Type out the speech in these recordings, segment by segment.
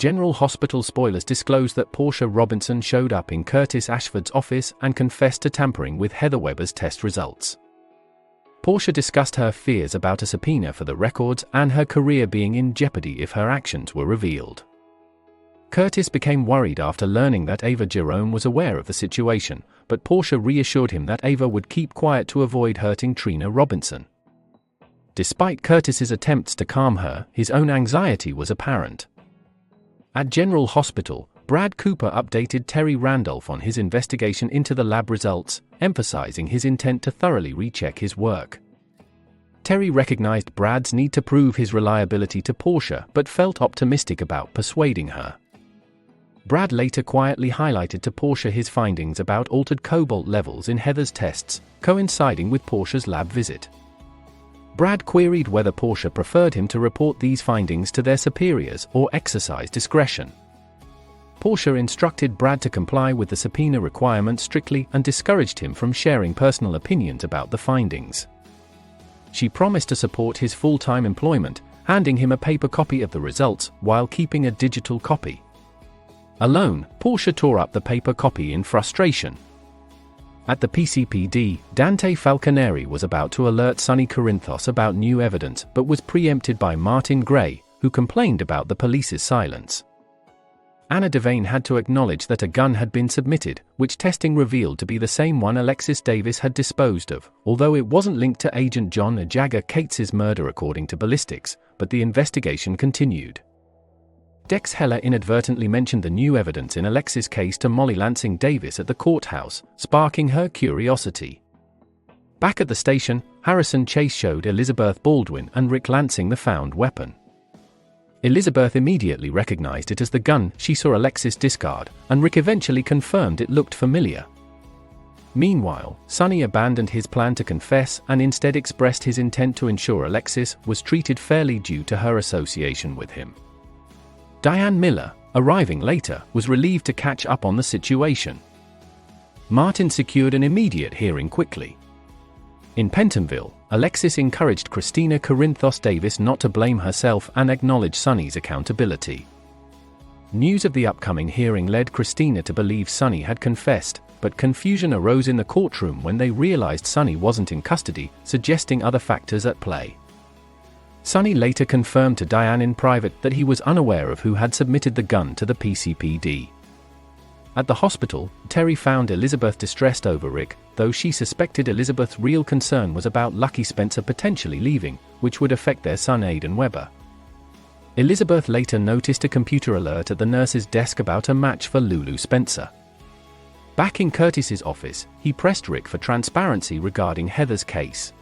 General Hospital spoilers disclose that Portia Robinson showed up in Curtis Ashford's office and confessed to tampering with Heather Weber's test results. Portia discussed her fears about a subpoena for the records and her career being in jeopardy if her actions were revealed. Curtis became worried after learning that Ava Jerome was aware of the situation, but Portia reassured him that Ava would keep quiet to avoid hurting Trina Robinson. Despite Curtis's attempts to calm her, his own anxiety was apparent. At General Hospital, Brad Cooper updated Terry Randolph on his investigation into the lab results, emphasizing his intent to thoroughly recheck his work. Terry recognized Brad's need to prove his reliability to Portia but felt optimistic about persuading her. Brad later quietly highlighted to Portia his findings about altered cobalt levels in Heather's tests, coinciding with Portia's lab visit. Brad queried whether Portia preferred him to report these findings to their superiors or exercise discretion. Portia instructed Brad to comply with the subpoena requirement strictly and discouraged him from sharing personal opinions about the findings. She promised to support his full-time employment, handing him a paper copy of the results while keeping a digital copy. Alone, Portia tore up the paper copy in frustration. At the PCPD, Dante Falconeri was about to alert Sonny Corinthos about new evidence but was preempted by Martin Gray, who complained about the police's silence. Anna Devane had to acknowledge that a gun had been submitted, which testing revealed to be the same one Alexis Davis had disposed of, although it wasn't linked to Agent John Ajaga Cates's murder according to ballistics, but the investigation continued. Dex Heller inadvertently mentioned the new evidence in Alexis' case to Molly Lansing Davis at the courthouse, sparking her curiosity. Back at the station, Harrison Chase showed Elizabeth Baldwin and Rick Lansing the found weapon. Elizabeth immediately recognized it as the gun she saw Alexis discard, and Rick eventually confirmed it looked familiar. Meanwhile, Sonny abandoned his plan to confess and instead expressed his intent to ensure Alexis was treated fairly due to her association with him. Diane Miller, arriving later, was relieved to catch up on the situation. Martin secured an immediate hearing quickly. In Pentonville, Alexis encouraged Christina Corinthos Davis not to blame herself and acknowledge Sonny's accountability. News of the upcoming hearing led Christina to believe Sonny had confessed, but confusion arose in the courtroom when they realized Sonny wasn't in custody, suggesting other factors at play. Sonny later confirmed to Diane in private that he was unaware of who had submitted the gun to the PCPD. At the hospital, Terry found Elizabeth distressed over Rick, though she suspected Elizabeth's real concern was about Lucky Spencer potentially leaving, which would affect their son Aidan Weber. Elizabeth later noticed a computer alert at the nurse's desk about a match for Lulu Spencer. Back in Curtis's office, he pressed Rick for transparency regarding Heather's case.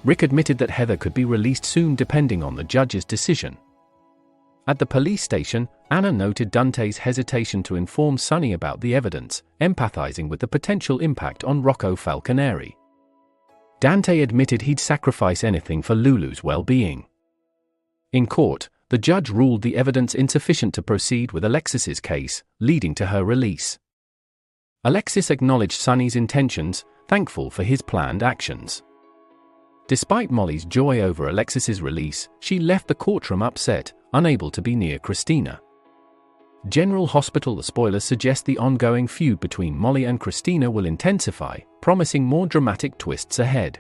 Rick admitted that Heather could be released soon depending on the judge's decision. At the police station, Anna noted Dante's hesitation to inform Sonny about the evidence, empathizing with the potential impact on Rocco Falconeri. Dante admitted he'd sacrifice anything for Lulu's well-being. In court, the judge ruled the evidence insufficient to proceed with Alexis's case, leading to her release. Alexis acknowledged Sonny's intentions, thankful for his planned actions. Despite Molly's joy over Alexis's release, she left the courtroom upset, unable to be near Christina. General Hospital. The spoilers suggest the ongoing feud between Molly and Christina will intensify, promising more dramatic twists ahead.